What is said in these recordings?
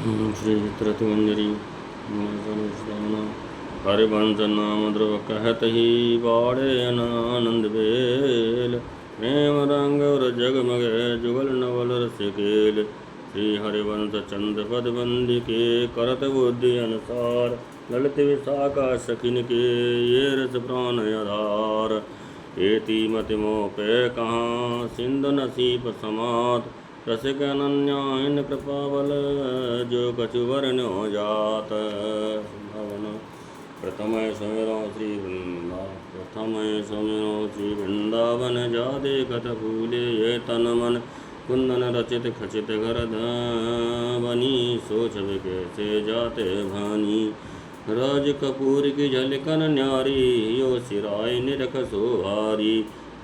श्री चित्रतिमंजरी हरिवंश नाम ध्रुव कहत ही बाड़े आनंद बेल प्रेम रंग और जगमग जुगल नवल रस केल श्री हरिवंश चंद पद बंदी के करत बुद्धि अनुसार ललित विशाखा सखिन के ये रस प्राण आधार एति मति मोह पे कहाँ सिंधु नसीब समात रसिक अनन्यायन कृपा बल जो कछु वर्ण्यो जात संभावना प्रथम सुमिरो श्री वृंदावन जा देखत फूले ये तन मन कुंदन रचित खचित घर बनी सोच वे कैसे जाते भानी राज कपूर की झलकन न्यारी यो सिराय निरख सोहारी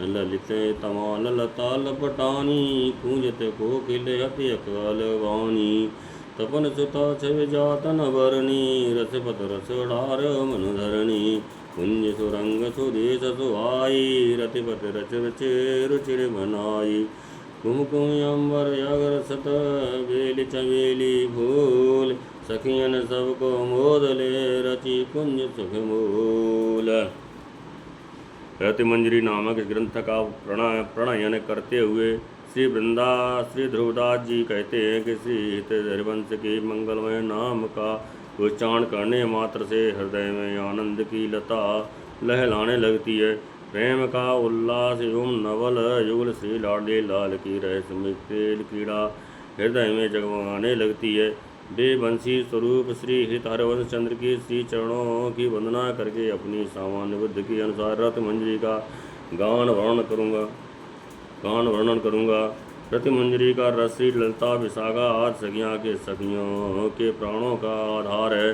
ललित तमाल लताल पटानी कूंजत कोकिल अति अकाल वाणी तपन सुता छव जातन वरणी रसपत रसोडार मनुधरणी कुंज सुरंग सुदेश सुहाई रतिपत रच रचे रुचिर बनाई कुमकुम अंबर अगर सत बेली चवेली फूल सखियन सबको मोदले रचि कुंज सुख मूल। रतिमंजरी नामक इस ग्रंथ का प्रणयन करते हुए श्री ध्रुवदास जी कहते हैं कि श्री हरिवंश के मंगलमय नाम का उच्चारण करने मात्र से हृदय में आनंद की लता लहलाने लगती है। प्रेम का उल्लास एवं नवल युगल श्री लाडले लाल की रहस्यमय क्रीड़ा हृदय में जगमगाने लगती है। देववंशी स्वरूप श्री हित हरिवंश चंद्र की श्री चरणों की वंदना करके अपनी सामान्य बुद्धि के अनुसार रतिमंजरी का गान वर्णन करूँगा। रतिमंजरी का रस श्री ललिता विशाखा आदि सखियाँ के सखियों के प्राणों का आधार है।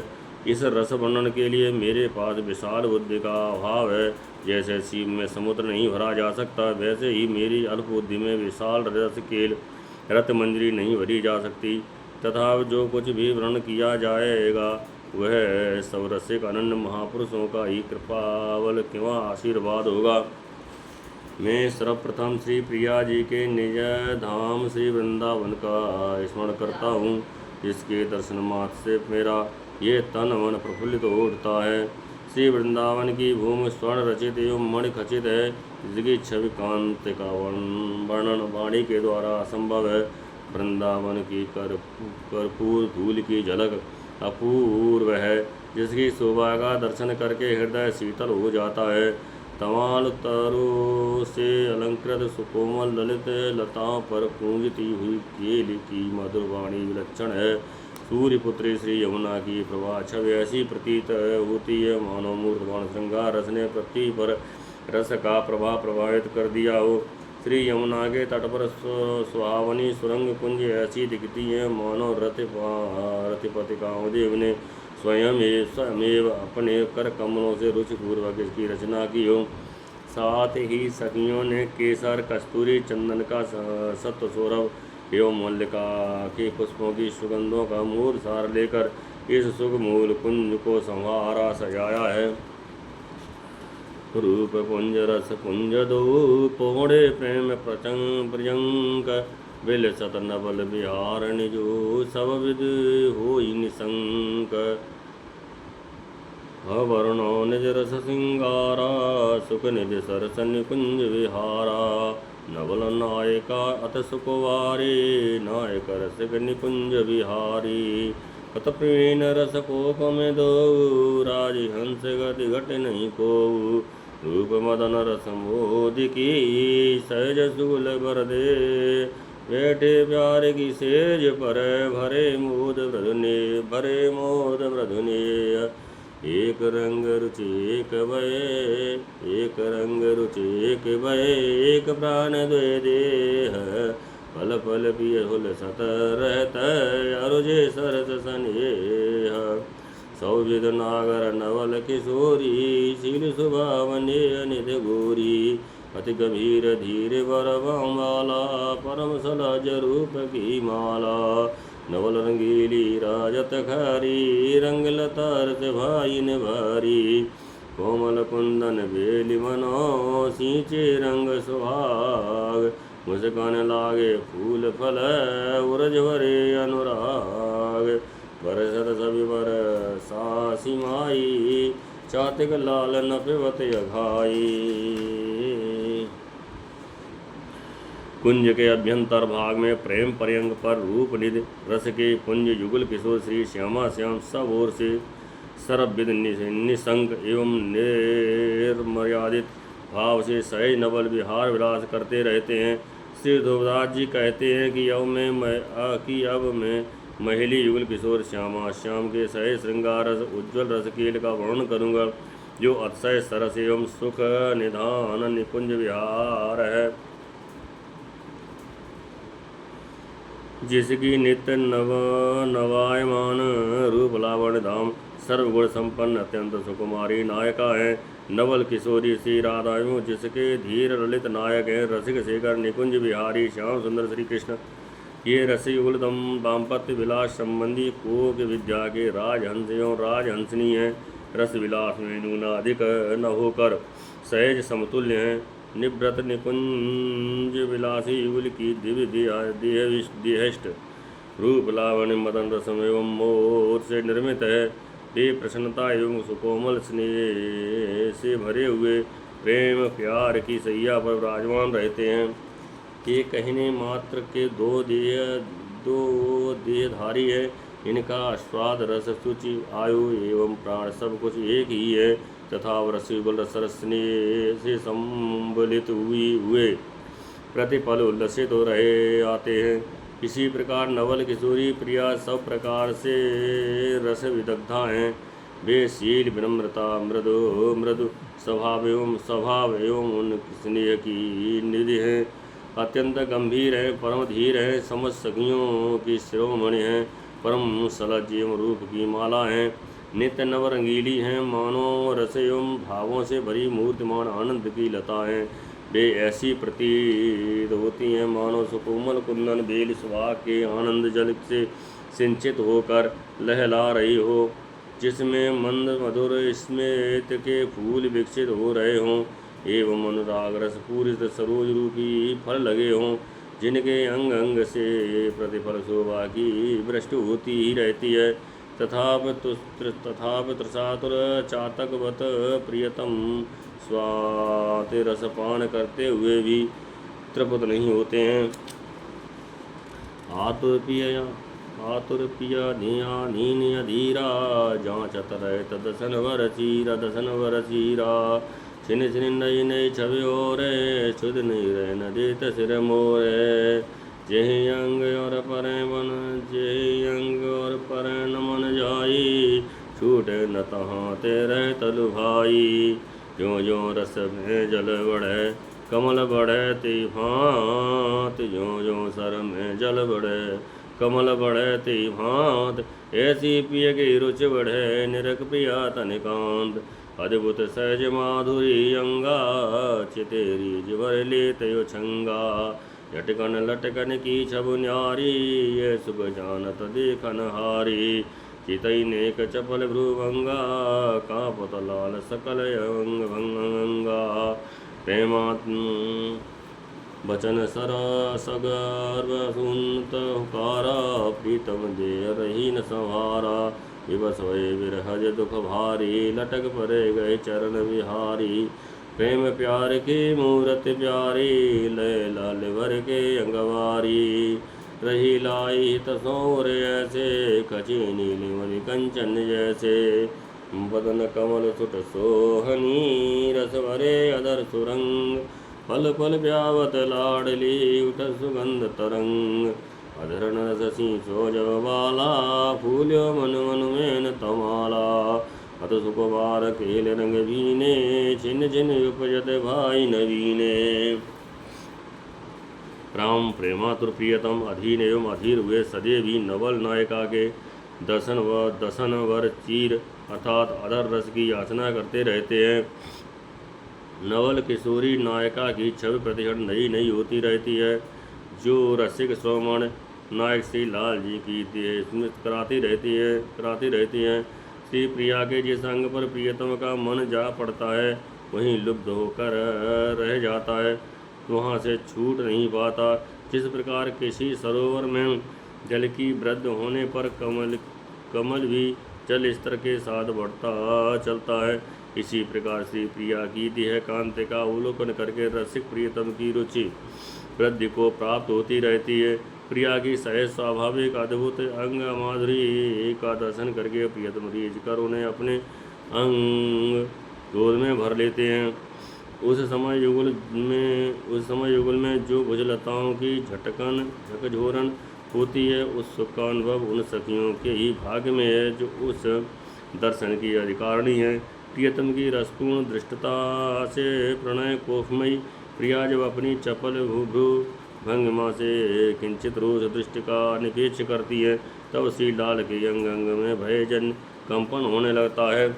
इस रस वर्णन के लिए मेरे पास विशाल बुद्धि का अभाव है। जैसे सीप में समुद्र नहीं भरा जा सकता, वैसे ही मेरी अल्प बुद्धि में विशाल रस केल रतिमंजरी नहीं भरी जा सकती। तथा जो कुछ भी वर्णन किया जाएगा वह सब रसिक अनन्य महापुरुषों का ही कृपावल किंवा आशीर्वाद होगा। मैं सर्वप्रथम श्री प्रिया जी के निज धाम श्री वृंदावन का स्मरण करता हूँ, जिसके दर्शन मात्र से मेरा ये तन मन प्रफुल्लित हो उठता है। श्री वृंदावन की भूमि स्वर्ण रचित एवं मणि खचित है, जिसकी छवि कांति का वर्णन वाणी के द्वारा असंभव है। वृंदावन की कर्पूर धूल की झलक अपूर्व है, जिसकी शोभा का दर्शन करके हृदय शीतल हो जाता है। तमाल तारों से अलंकृत सुकोमल ललित लताओं पर गूंजती हुई केल की मधुर वाणी विलक्षण है। सूर्यपुत्री श्री यमुना की प्रभा छवि ऐसी प्रतीत होती है मानो मूर्तवान श्रृंगार रस ने पृथ्वी पर रस का प्रभाव प्रभावित कर दिया हो। श्री यमुना के तट पर सुहावनी सुरंग कुंज ऐसी दिखती है मानो रतिपति कामदेव ने स्वयमेव अपने कर कमलों से रुचिपूर्वक इसकी रचना की हो। साथ ही सखियों ने केसर कस्तूरी चंदन का सत्व सौरभ एवं मल्लिका के पुष्पों की सुगंधों का मूल सार लेकर इस सुख मूल कुंज को संवारा सजाया है। रूप पुंज रस पुंज दो पौड़े प्रेम प्रजंक बिल सत नवल बिहार निजो सब विद होई निशंक अवर्णो निज रस सिंगारा सुख निज सरस निकुंज विहारा नवल नायका अत सुकुवारे नायक रसिक निकुंज विहारी कतप्रीन रस कोप में दो राजहंस गति घट नहीं को रूप मदन रस मोदि की सहज सुगुल बर दे बैठे प्यार की सेज पर भरे मोद मृदुने एक रंग रुचि एक भय एक रंग रुचि एक भय एक प्राण द्वय देह पल पल पिय हुल सत रहत अरुजे सरस स्नेह सौविद नागर नवल किशोरी शील सुभावने निध गोरी अति गंभीर धीर वर माला परम सलज रूप की माला नवल रंगीली राजत खारी रंग लता रस भाई न भारी कोमल कुंदन बेली मनो सींचे रंग सुहाग मुस्कान लागे फूल फल उरज भरे अनुराग बरसत सभी बर सासी माई, चातिक लाल नफवत अघाई। कुंज के अभ्यंतर भाग में प्रेम पर्यंग पर रूप निधि रस के पुंज युगल किशोर श्री श्यामा श्याम सब ओर से सर्वविद निसंग एवं निर्मर्यादित भाव से सहज नवल विहार विलास करते रहते हैं। श्री ध्रुवदास जी कहते हैं कि अब मैं महिली युगल किशोर श्यामा श्याम के सहज श्रृंगार रस उज्ज्वल रस केल का वर्णन करूँगा, जो अतिशय सरस एवं सुख निधान निकुंज विहार है, जिसकी नित्य नवायमान रूप लावण्य धाम सर्वगुण संपन्न अत्यंत सुकुमारी नायिका है। नवल किशोरी श्री राधा एवं जिसके धीर ललित नायक हैं रसिक शेखर निकुंज बिहारी श्याम सुंदर श्री कृष्ण। ये रसयुगल दाम्पत्य विलास संबंधी कोक विद्या के राजहंस एवं राजहंसनी हैं। रस विलास में न्यूनाधिक न होकर सहज समतुल्य हैं। निवृत निकुंज विलासी युगल की दिव्य देहष्ट रूप लावण्य मदन रसम एवं मोर से निर्मित है। वे प्रसन्नता एवं सुकोमल स्नेह से भरे हुए प्रेम प्यार की सैया पर विराजमान रहते हैं। ये कहने मात्र के दो देहधारी है। इनका स्वाद रस सूचि आयु एवं प्राण सब कुछ एक ही है तथा रसयुगल स्नेह से संबलित हुए प्रतिपल उल्लसित हो रहे आते हैं। इसी प्रकार नवल किशोरी प्रिया सब प्रकार से रस विदग्धा हैं। वे शील विनम्रता मृदु स्वभाव एवं उन स्नेह की निधि हैं। अत्यंत गंभीर है, परम धीर है, समझ सखियों की शिरोमणि हैं, परम सलज एवं रूप की माला हैं। नित्य नव रंगीली हैं, मानो रस एवं भावों से भरी मूर्तिमान आनंद की लता हैं। वे ऐसी प्रतीत होती हैं मानो सुकोमल कुंदन बेल सुहाग के आनंद जल से सिंचित होकर लहला रही हो, जिसमें मंद मधुर स्मेत के फूल विकसित हो रहे हों एवं अनुराग रस पूरित सरोज रूपी फल लगे हों, जिनके अंग अंग से प्रतिफल शोभा की वृष्टि होती ही रहती है। तथापि त्रसातुर चातकवत प्रियतम स्वाति रसपान करते हुए भी तृप्त नहीं होते हैं। आतुर पिया धिया नीन अधीरा जांचत रहे दसन वर चीरा छिन छिन नई नई छवि रे सुध नहीं रह न देत सिर मोरे। जेहि अंग और परे बन जेहि अंग और परे न मन जाई छूटे न तहाँ ते रह तलु भाई। ज्यों ज्यों रस में जल बढ़े कमल बढ़े ती भांत, ज्यों ज्यों सर में जल बढ़े कमल बढ़े ती भांत। ऐसी पिय की रुचि बढ़े निरख प्रिया तनिकांत, अद्भुत सहज माधुरी अंगा चितेरी जिवर लेत यो छंगा। झटकन लटकन की छबु न्यारी ये सुख जानत देखन हारी। चितई नेक चपल भ्रुभंगा कांपत लाल सकल अंग भंगा। प्रेमात्म बचन सगर्व सुनत हुकारा, प्रीतम दे रही न संहारा। विवश भये विरहज दुख भारी, लटक परे गए चरण विहारी। प्रेम प्यार की मूरत प्यारी, लय लाल भर के अंगवारी। रही लाई तसोर ऐसे, खची नीली मणि कंचन जैसे। बदन कमल सुट सोहनी, रस भरे अधर सुरंग। पल पल ब्यावत लाडली, उठ सुगंध तरंग। अधरण रसी सोजव बाला, फूल्यो मन मन में तमाला। अत सुकुमार केल रंग भीने, छिन छिन उपजत भाई नवीने। राम प्रेमातुर प्रियतम अधीन एवं अधीर हुए सदैव ही नवल नायिका के दसन वर चीर अर्थात अधर रस की याचना करते रहते हैं। नवल किशोरी नायिका की छवि प्रतिक्षण नई नई होती रहती है, जो रसिक श्रोमण नायक श्री लाल जी की स्मृत कराती रहती हैं। श्री प्रिया के जिस अंग पर प्रियतम का मन जा पड़ता है वहीं लुब्ध होकर रह जाता है, वहाँ से छूट नहीं पाता। जिस प्रकार किसी सरोवर में जल की वृद्धि होने पर कमल भी जल स्तर के साथ बढ़ता चलता है। इसी प्रकार श्री प्रिया की देह कांति का अवलोकन करके रसिक प्रियतम की रुचि वृद्धि को प्राप्त होती रहती है। प्रिया की सहज स्वाभाविक अद्भुत अंग माधुरी का दर्शन करके प्रियतम रीझ कर उन्हें अपने अंग गोद में भर लेते हैं। उस समय युगल में जो भुजलताओं की झकझोरन होती है, उस सुख का अनुभव उन सखियों के ही भाग्य में है जो उस दर्शन की अधिकारिणी है। प्रियतम की रसपूर्ण दृष्टता से प्रणय कोफमयी प्रिया जब अपनी चपल भ्रू भंगिमा से किंचित रोष दृष्टि का निपेक्ष करती है, तब श्री लाल के अंग अंग में भयजन कंपन होने लगता है।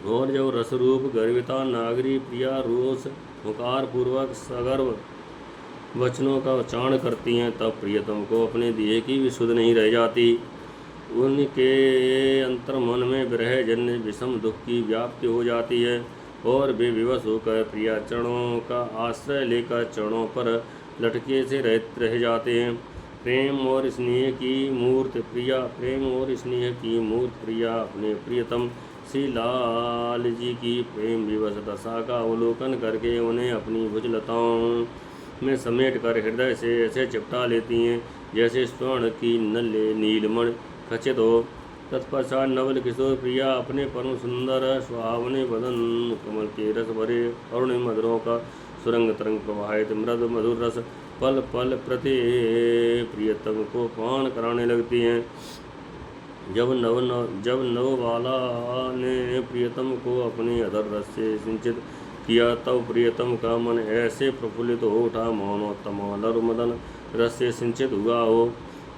और जब रसरूप गर्विता नागरी प्रिया रोष हुकार पूर्वक सगर्व वचनों का उच्चारण करती हैं, तब प्रियतम को अपने दिए की भी सुध नहीं रह जाती। उनके अंतर्मन में विरह जन्य विषम दुख की व्याप्ति हो जाती है और वे विवश होकर प्रिया चरणों का आश्रय लेकर चरणों पर लटके से रह जाते हैं। प्रेम और स्नेह की मूर्त प्रिया अपने प्रियतम श्री लाल जी की प्रेम विवश दशा का अवलोकन करके उन्हें अपनी भुजलताओं में समेट कर हृदय से ऐसे चिपटा लेती हैं जैसे स्वर्ण की नीलमण खचित हो। तत्पश्चात नवल किशोर प्रिया अपने परम सुंदर सुहावने बदन कमल के रस भरे अरुण मधुरों का सुरंग तरंग प्रवाहित मृद मधुर रस पल पल प्रति प्रियतम को पान कराने लगती हैं। जब नवबाला ने प्रियतम को अपने अधर रस से सिंचित किया, तब प्रियतम का मन ऐसे प्रफुल्लित हो उठा मानो तमालर मदन रस से सिंचित हुआ हो।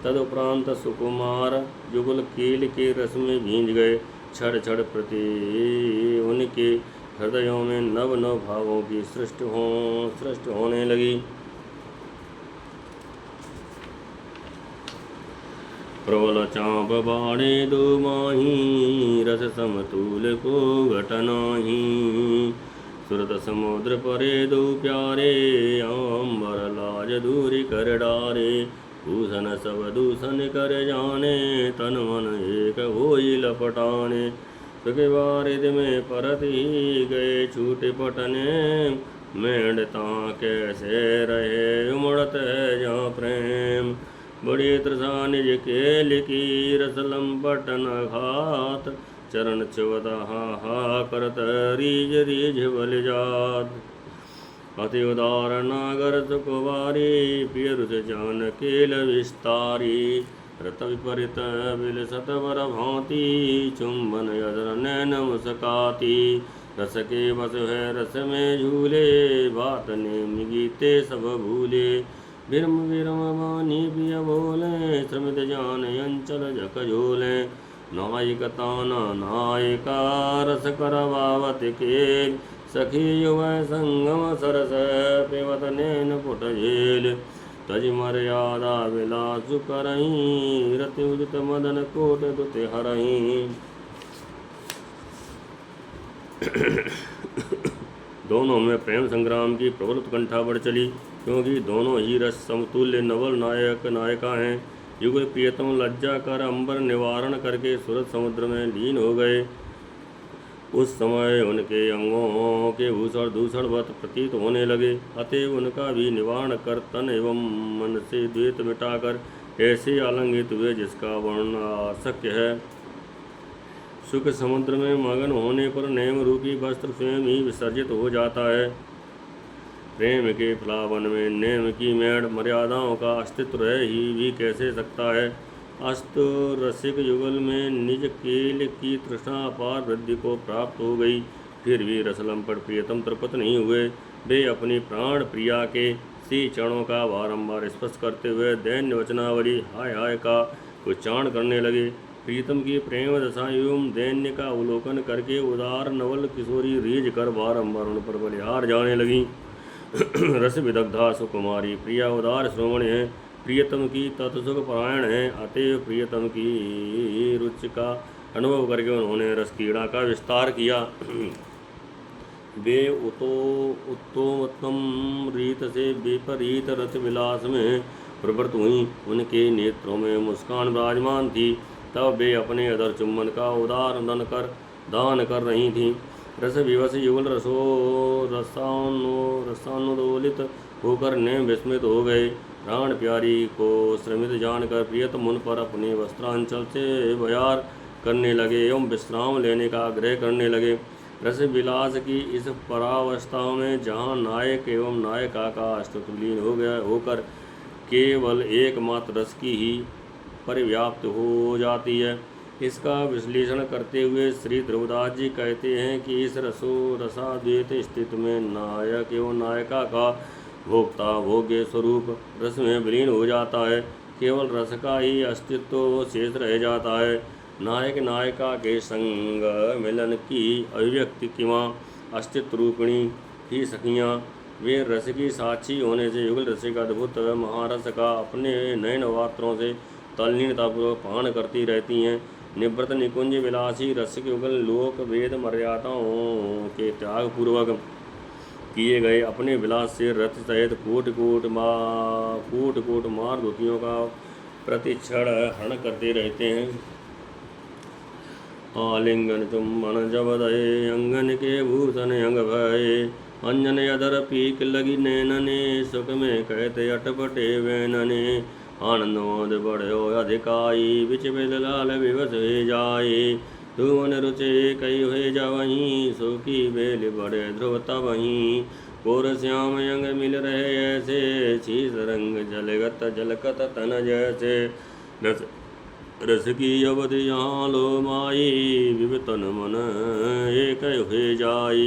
तदुपरांत सुकुमार युगल कील के रस में भींज गए। क्षण क्षण प्रति उनके हृदयों में नव नव भावों की सृष्टि होने लगी। प्रबल चाँप बाणे दो माही रस समतूल को घटनाही। सुरत समुद्र परे दो प्यारे आंबर लाज दूरी कर डारे। भूषण सब दूषण कर जाने तन मन एक होई लपटाने। सुखवारिद में परत ही गए छूटे पटने। मेंढता कैसे रहे उमड़त है जहाँ प्रेम। बड़ी तृषा निज के लिखी रस लंपट न घात। चरण चुवत हा करत रीझ रीझ बल जात। अति उदार नागर सुकुवारी प्रिय रुच जान केल विस्तारी। रत विपरीत बिल सतवर भांति चुंबन यदर नैन मुस्काती। रस के बस है रस में झूले बात नेम गीते सब भूले। बिरम बिरम बानी पिय बोले श्रमित जान अंचल जक झोले। नायक ताना नायिका रस करवावत केल। सखी युव संगम सरस पेवत नैन पुट झेल। तज मर्यादा विलास करहीं रति उदित मदन कोट दुत हरहीं। दोनों में प्रेम संग्राम की प्रबल उत्कंठा बढ़ चली, क्योंकि दोनों ही रस समतुल्य नवल नायक नायिका हैं। युगल प्रियतम लज्जा कर अंबर निवारण करके सूरत समुद्र में लीन हो गए। उस समय उनके अंगों के भूषण दूषणवत प्रतीत होने लगे। अतएव उनका भी निवारण कर तन एवं मन से द्वेष मिटाकर ऐसे आलंगित हुए जिसका वर्णन अशक्य है। सुख समुद्र में मगन होने पर नेम रूपी वस्त्र स्वयं ही विसर्जित हो जाता है। प्रेम के फलावन में नेम की मेड़ मर्यादाओं का अस्तित्व रह ही भी कैसे सकता है। अस्तु रसिक युगल में निज केल की तृष्णा अपार वृद्धि को प्राप्त हो गई, फिर भी रसलंपट प्रियतम तृप्त नहीं हुए। वे अपनी प्राण प्रिया के श्री चरणों का बारंबार स्पर्श करते हुए दैन्य वचनावली हाय हाय का उच्चारण करने लगे। प्रीतम की प्रेम दशा एवं दैन्य का अवलोकन करके उदार नवल किशोरी रीझ कर बारंबार उन पर बलिहार जाने लगी। रस विदग्धा सुकुमारी प्रिया उदार श्रोमणी है, प्रियतम की तत्सुख परायण है। अतएव प्रियतम की रुचि का अनुभव करके उन्होंने रस क्रीड़ा का विस्तार किया। वे उत्तोमोत्तम रीत से विपरीत रस विलास में प्रवृत्त हुई। उनके नेत्रों में मुस्कान विराजमान थी तब वे अपने अधर चुम्बन का उदार दान कर रही थीं। रस विवश युगल रसानुदोलित होकर ने विस्मित हो गए। प्राण प्यारी को श्रमित जानकर प्रियतम उन पर अपने वस्त्रांचल से बयार करने लगे एवं विश्राम लेने का आग्रह करने लगे। रस विलास की इस परावस्था में जहाँ नायक एवं नायिका का अस्तित्व लीन हो गया होकर केवल एकमात्र रस की ही परिव्याप्त हो जाती है, इसका विश्लेषण करते हुए श्री ध्रुवदास जी कहते हैं कि इस रसाद्वैत स्थिति में नायक एवं नायिका का भोक्ता भोग्य स्वरूप रस में विलीन हो जाता है। केवल रस का ही अस्तित्व शेष रह जाता है। नायक नायिका के संग मिलन की अभिव्यक्ति किंवा अस्तित्व रूपिणी ही सखियाँ वे रस की साक्षी होने से युगल रसिक अद्भुत महारस का अपने नयन वात्रों से तल्लीनतापूर्वक पान करती रहती हैं। निवृत्त निकुंज विलासी रसिक युगल लोक वेद मर्यादाओं के त्याग पूर्वक किए गए अपने विलास से रथ सहित कोट कोट मार्गोतियों का प्रतिक्षण हरण करते रहते हैं। आलिंगन चुम्बन जब दये अंगन के भूषण अंग भये अंजन अधर पीक लगी नैनने सुख में कहते अटपटे वैनने आनंद मोद बढ़ो अधिकाई बिच बिल लाल विवश हे जाए धुवन रुचे कई हुए जवहीं सुखी बेल बड़े ध्रुव तवहीं कोर श्याम अंग मिल रहे ऐसे शीस रंग जलकत तन जैसे रस की अवधि यहाँ लो माई विवतन मन एक हुए जाई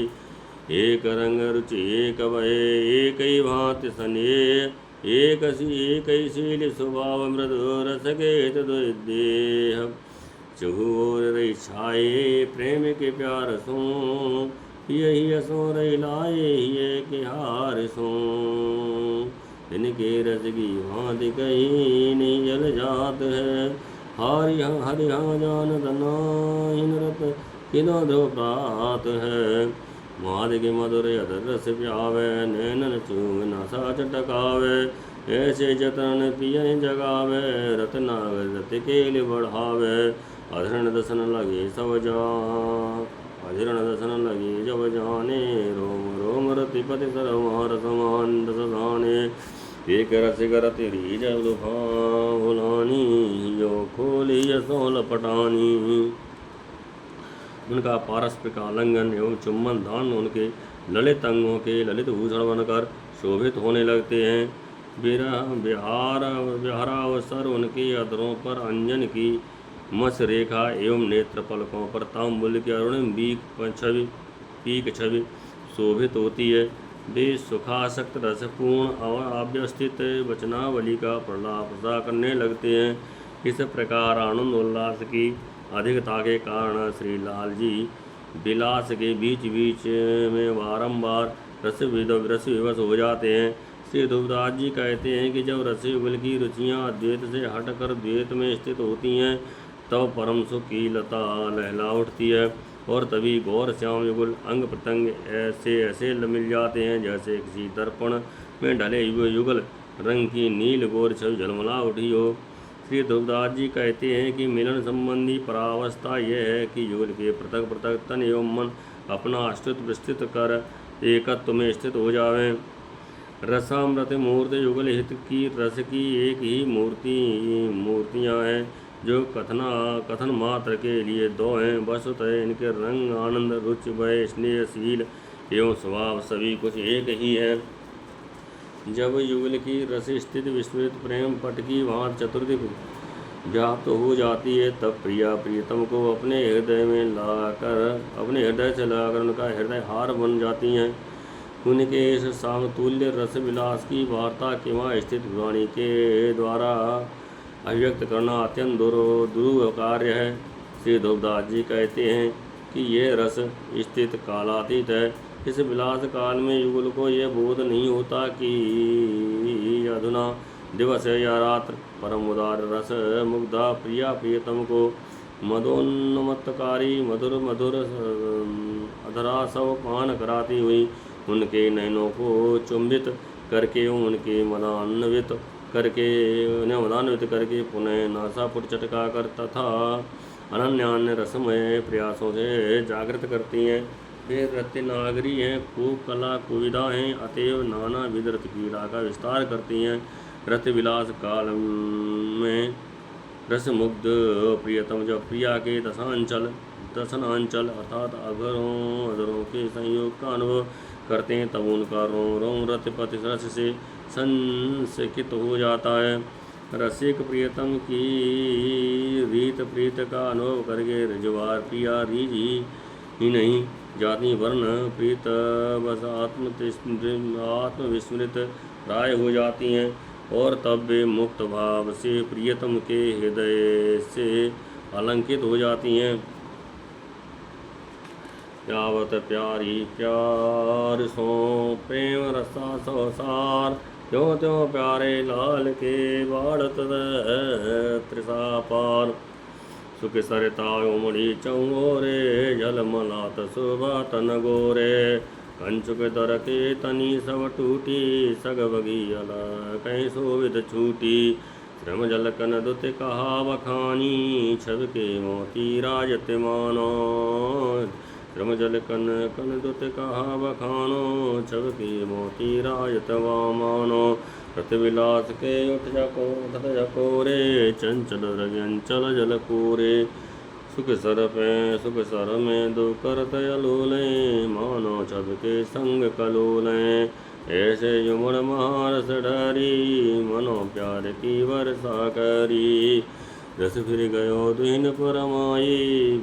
एक रंग रुचि एक भय एक ही भांति सने एक शील स्वभाव मृदु रस गेत देह चहूर रही छाए प्रेम के प्यार सो यही असो रही लाए ये के हार सो इनके रस की भांति कहीं नहीं जल जात है हरिहा जान दनाहीन रत किलो ध्रुव प्रात है माद के मधुर अधर रस प्यावे नैनन चूंग नशा चटकावे ऐसे जतन पिय जगावे रतनागर रत केल बढ़ावे अधरण दसन लगे जब जाने रोम रोम रतिपति सरमार समान दस जाने एक रसिक रति जब भुलानी यो खोली यसोल पटानी। उनका पारस्परिक आलिंगन एवं चुम्बन दान उनके ललित अंगों के ललित भूषण बनकर शोभित होने लगते हैं। विहारावसर उनके अधरों पर अंजन की मस रेखा एवं नेत्र पलकों पर तांबुल की अरुणिम पीक छवि शोभित होती है। वे सुखासक्त रसपूर्ण अव्यवस्थित वचनावली का प्रलाप सा करने लगते हैं। इस प्रकार आनंद उल्लास की अधिकता के कारण श्री लाल जी विलास के बीच बीच में बारंबार रस विवश हो जाते हैं। श्री ध्रुवदास जी कहते हैं कि जब रस युगल की रुचियाँ अद्वैत से हटकर द्वैत में स्थित होती हैं तब परम सुख की लता लहला उठती है और तभी गौर श्याम युगल अंग प्रत्यंग ऐसे मिल जाते हैं जैसे किसी दर्पण में ढले हुए युगल रंग की नील गौर छवि झलमला उठी हो। श्री ध्रुवदास जी कहते हैं कि मिलन संबंधी परावस्था यह है कि युगल के पृथक पृथक तन एवं मन अपना अस्तित्व विस्तृत कर एकत्व में स्थित हो जावें। रसामृत मूर्त युगल हित की रस की एक ही मूर्तियाँ हैं जो कथन मात्र के लिए दो हैं। वस्तुतः इनके रंग आनंद रुचि भय स्नेहशील एवं स्वभाव सभी कुछ एक ही है। जब युगल की रस स्थिति विस्मृत प्रेम पट की वहाँ चतुर्दिक व्याप्त हो जाती है तब प्रिया प्रियतम को अपने हृदय से लाकर उनका हृदय हार बन जाती हैं। उनके इस समतुल्य रस विलास की वार्ता किंवा स्थित वाणी के द्वारा अभिव्यक्त करना अत्यंत दुरूह कार्य है। श्री ध्रुवदास जी कहते हैं कि यह रस स्थित कालातीत है। इस विलास काल में युगल को यह बोध नहीं होता कि अधुना दिवस है या रात्र। परम उदार रस मुग्धा प्रिया प्रियतम को मदोन्मत्तकारी मधुर अधरासव पान कराती हुई उनके नयनों को चुंबित करके उनके मदान्वित करके उन्हें मदान्वित करके पुनः नासापुट चटका कर तथा अनन्यान्य रसमय प्रयासों से जागृत करती हैं। वे रत्नागरी हैं, खूब कला कुविदा हैं, अतएव नाना विध रत क्रीड़ा का विस्तार करती हैं। रत विलास काल में रसमुग्ध प्रियतम जब प्रिया के दसनांचल अर्थात अधरों के संयोग का अनुभव करते हैं, तब उनका रों रों रतिपति रस से संसकित हो जाता है। रसिक प्रियतम की रीत प्रीत का अनुभव करके रिजवार प्रिया रीज ही नहीं जाति वर्ण प्रीत बस आत्मविस्मृत राय हो जाती हैं, और तब वे मुक्त भाव से प्रियतम के हृदय से अलंकित हो जाती हैं। यावत प्यारी प्यार सो प्रेम रसा संसार, त्यों त्यों प्यारे लाल के बाढ़त त्रिसा पार। सुख सरता उमड़ी चौरे जल मलात सुबह तन गोरे, कंचुक दर के तनी सब टूटी सग बगी अल कहीं सोविद छूटी। श्रम जल कन दुत कहा बखानी, छब के मोती राजत मानो। श्रम जल कन दुत कहा बखानो, छब के मोती राजत मानो। रत विलास के उठ जकोरे, चंचल रगंचल जल कोरे। सुख सर में दो करत अलोले, मानो छब के संग कलोले। ऐसे युमण महारस ढरी, मनो प्यार की वर्षा करी। रस फिर गयो दुहिन परमाई,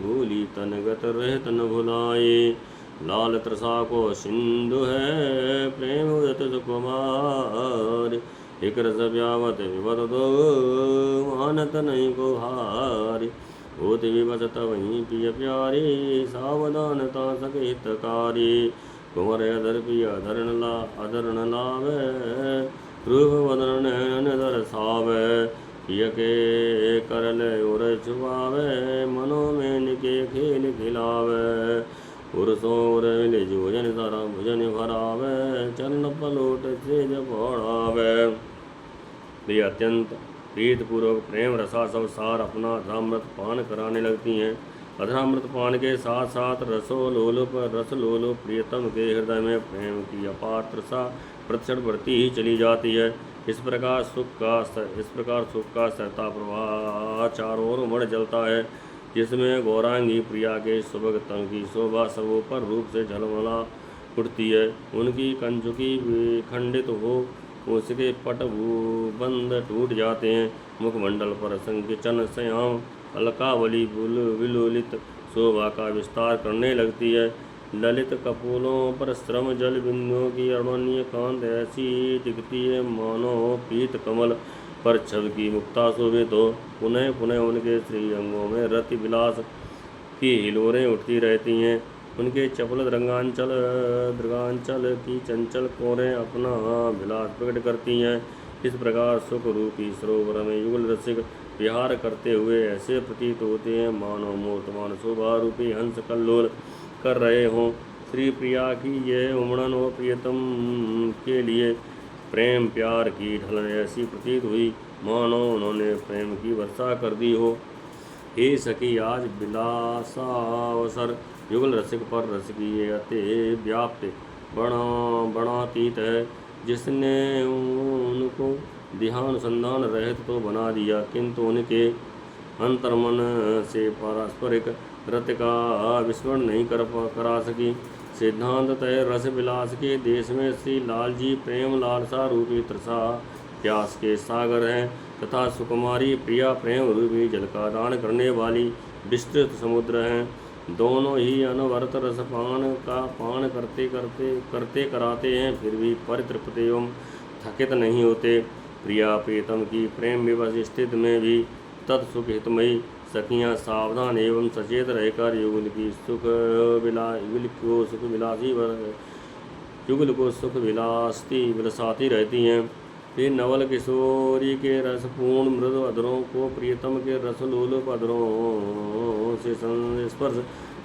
भूली तनगत रह तन भुलाई। लाल त्रसा को सिंधु है, प्रेम उदत सुकुमार। एक रस व्यावत विवत दो, मानत नहीं को हार। होत विवसत वहीं पिय प्यारी, सावधानता सक हितकारी। कुंवर अधर पिय अधरण लावे, रूप वदन नैन दरसावे। पिय के करल उर छुपावे, मनो में निके खेल खिलावे। पुरुषों मिले जोजन सारा भुजन भरावे, चरण पलोट से पढ़ावे। वे अत्यंत प्रीतपूर्वक प्रेम रसा सब सार अपना अधरामृत पान कराने लगती हैं। अधरामृत पान के साथ साथ रस लोलुप प्रियतम के हृदय में प्रेम की अपार तृषा प्रतिक्षण बढ़ती ही चली जाती है। इस प्रकार सुख का सहता प्रवाह चारों ओर उमड़ चलता है, जिसमें गौरांगी प्रिया के सुभग तन की शोभा सर्वोपर रूप से झलमला उठती है। उनकी कंचुकी विखंडित हो उसके पट बंद टूट जाते हैं। मुखमंडल पर संकिचन श्याम अलकावली विलोलित शोभा का विस्तार करने लगती है। ललित कपोलों पर श्रम जल बिंदुओं की अरमणीय कांत ऐसी दिखती है, मानो पीत कमल पर छब की मुक्ता शोभित हो। पुनः पुनः उनके श्री अंगों में रति विलास की हिलोरें उठती रहती हैं। उनके चपल दृगांचल की चंचल कोरें अपना विलास प्रकट करती हैं। इस प्रकार सुख रूपी सरोवर में युगल रसिक विहार करते हुए ऐसे प्रतीत होते हैं, मानो मूर्तमान शोभा रूपी हंस कल्लोल कर रहे हों। श्री प्रिया की यह उमड़न और प्रियतम के लिए प्रेम प्यार की ढलन ऐसी प्रतीत हुई, मानो उन्होंने प्रेम की वर्षा कर दी हो। हे सखी, आज विलासावसर युगल रसिक पर रस की ये अति व्याप्त बणातीत है, जिसने उनको ध्यानुसंधान रहित तो बना दिया, किंतु उनके अंतर्मन से पारस्परिक रत का विस्मरण नहीं करा सकी। सिद्धांत तय रस विलास के देश में श्री लाल जी प्रेम लालसा रूपी तृषा प्यास के सागर हैं, तथा सुकुमारी प्रिया प्रेम रूपी जल का दान करने वाली विस्तृत समुद्र हैं। दोनों ही अनवरत रसपान का पान करते कराते हैं, फिर भी परितृप्त एवं थकित नहीं होते। प्रिया प्रीतम की प्रेम विवश स्थिति में भी तत्सुख हितमयी सखियाँ सावधान एवं सचेत रहकर युगल को सुख विलासाती रहती हैं। फिर नवल किशोरी के रसपूर्ण मृदु अधरों को प्रियतम के रसलोलुप अधरों से स्पर्श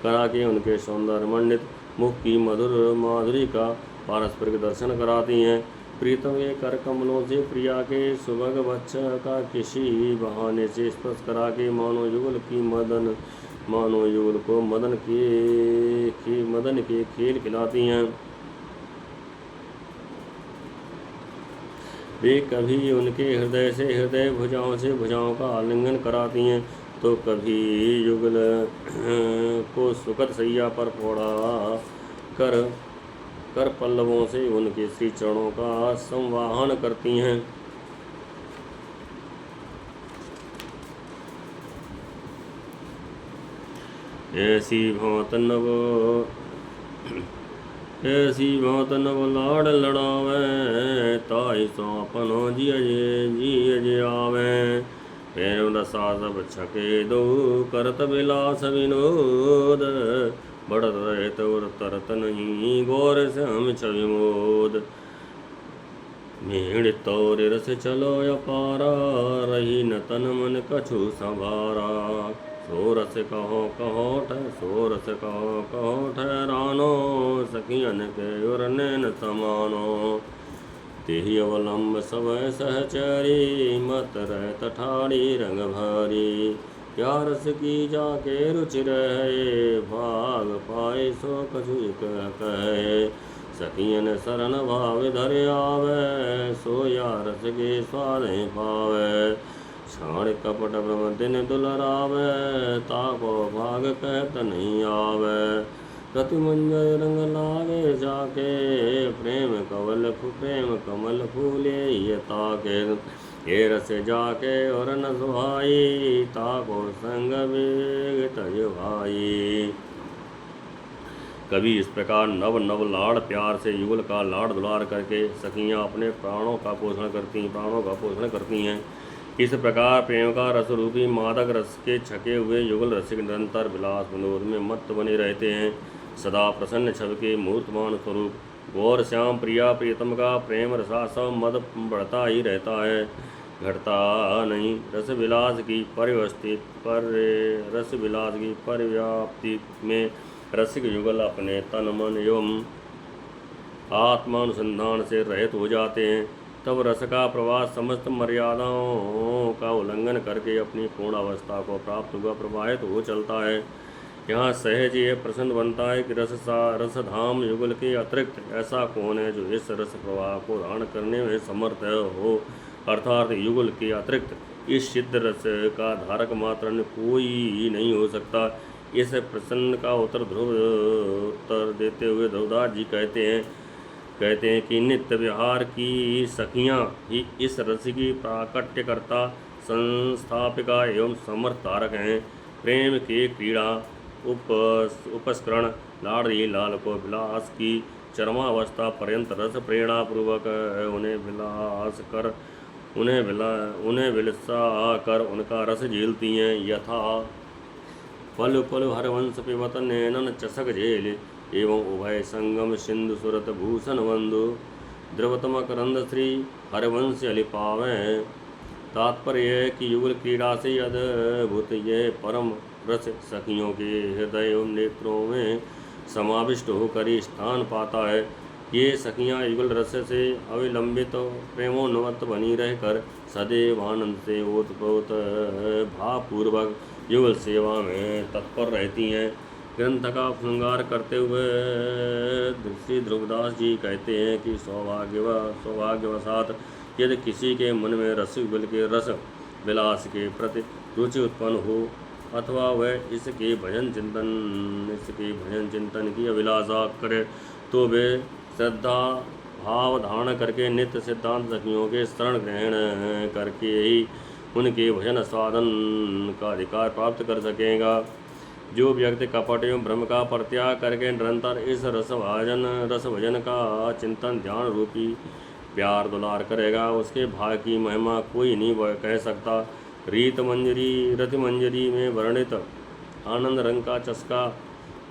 करा के उनके सौंदर्य मंडित मुख की मधुर माधुरी का पारस्परिक दर्शन कराती हैं। प्रीतम के कर कमलों से प्रिया के सुभग वच्छ का किसी बहाने से स्पर्श करा के मानो युगल को मदन के खेल खिलाती हैं। वे कभी उनके हृदय से हृदय, भुजाओं से भुजाओं का आलिंगन कराती हैं, तो कभी युगल को सुखद सैया पर फोड़ा कर कर पल्लवों से उनके श्री चरणों का संवाहन करती हैं। ऐसी भांत नव लाड़ लड़ावे, ताई सौपनो जिय आवे। पैर रसा सब छके दो, करत विलास विनोद। बढ़त रहे तोर तरत नहीं, गौर से हम छवि मोद। मेड़ तोर रस चलो अपारा, रही न तन मन कछु संभारा। सोरस कहो ठहरानो, सखियन के उर नैन समानो। तेहि अवलंब सब सहचरी, मत रह तठारी रंग भरी। क्या रस की जाके रुचि रहे, भाग पाए सो कछु कहे। सखियन शरण भाव धर आवे, सो या रस के स्वाद पावे। क्षण कपट भ्रम दिन दुलरावे, ताको भाग कहत नहीं आवे। रति मंजर रंग लागे जाके, प्रेम कमल फूले ये ताके। ये रस जाके और न सुहाई, ताको संग बेग तज भाई। कभी इस प्रकार नव लाड़ प्यार से युगल का लाड़ दुलार करके सखियाँ अपने प्राणों का पोषण करती हैं। इस प्रकार प्रेम का रस रूपी मादक रस के छके हुए युगल रसिक निरंतर विलास विनोद में मत्त बने रहते हैं। सदा प्रसन्न छवि के मूर्तमान स्वरूप गौर श्याम प्रिया प्रियतम का प्रेम रसासव मद बढ़ता ही रहता है, घटता नहीं। रस विलास की परिव्याप्ति में रसिक युगल अपने तन मन एवं आत्मानुसंधान से रहित हो जाते हैं। तब रस का प्रवाह समस्त मर्यादाओं का उल्लंघन करके अपनी पूर्ण अवस्था को प्राप्त हुआ प्रवाहित हो चलता है। यहाँ सहज यह प्रश्न बनता है कि रसधाम युगल के अतिरिक्त ऐसा कौन है जो इस रस प्रवाह को धारण करने में समर्थ हो, अर्थात युगल के अतिरिक्त इस सिद्ध रस का धारक मात्र अन्य कोई नहीं हो सकता। इस प्रश्न का उत्तर देते हुए ध्रुवदास जी कहते हैं कि नित्य व्यवहार की सखियाँ ही इस रस की प्राकट्यकर्ता, संस्थापिका एवं समर्थ धारक हैं। प्रेम के क्रीड़ा उपस्करण लाड़ी लाल को विलास की चरमावस्था पर्यंत रस प्रेरणा पूर्वक उन्हें विलसा कर उनका रस झेलती हैं। यथा पल पल हरवंश पिबत नैनन चषक झेल, एवं उभय संगम सिंधु सुरत भूषण बंधु। द्रवतम करंद श्री हरवंश अलिपावें। तात्पर्य है कि युगल क्रीड़ा से अद्भुत यह परम रस सखियों के हृदय एवं नेत्रों में समाविष्ट होकर ही स्थान पाता है। ये सखियाँ युगल रस से अविलंबित प्रेमोन्मत्त बनी रहकर सदैव आनंद से ओतप्रोत भावपूर्वक युगल सेवा में तत्पर रहती हैं। ग्रंथ का श्रृंगार करते हुए श्री ध्रुवदास जी कहते हैं कि सौभाग्यवशात यदि किसी के मन में युगल के रस विलास के प्रति रुचि उत्पन्न हो, अथवा वह इसके भजन चिंतन की अभिलाषा करे, तो वे श्रद्धा भाव धारण करके नित्य सिद्धांत सखियों के शरण ग्रहण करके ही उनके भजन साधन का अधिकार प्राप्त कर सकेगा। जो व्यक्ति कपट एवं भ्रम का परित्याग करके निरंतर इस रस भजन का चिंतन ध्यान रूपी प्यार दुलार करेगा, उसके भाग्य की महिमा कोई नहीं कह सकता। रति मंजरी में वर्णित आनंद रंग का चस्का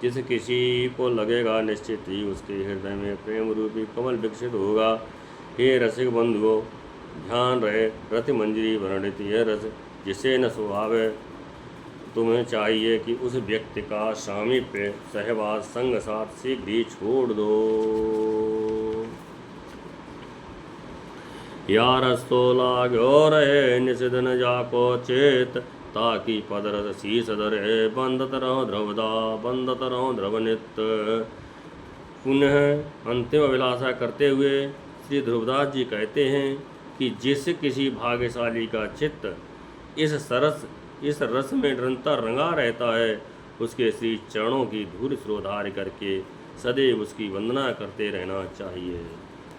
जिस किसी को लगेगा, निश्चित ही उसके हृदय में प्रेम रूपी कमल विकसित होगा। हे रसिक बंधुओं, ध्यान रहे, रति मंजरी वर्णित यह रस जिसे न सुहावे, तुम्हें चाहिए कि उस व्यक्ति का सामीप्य सहवास संग साथ शीघ्र ही छोड़ दो। या रस्तो लागो रहे निषिदन जाको चेत, ताकि पदरस शीस धरे बंदत रहो ध्रुवदा बंदत रहो ध्रुव नित्य। पुनः अंतिम अभिलाषा करते हुए श्री ध्रुवदास जी कहते हैं कि जिस किसी भाग्यशाली का चित्त इस रस में निरंतर रंगा रहता है, उसके श्री चरणों की धूल स्रोधार्य करके सदैव उसकी वंदना करते रहना चाहिए।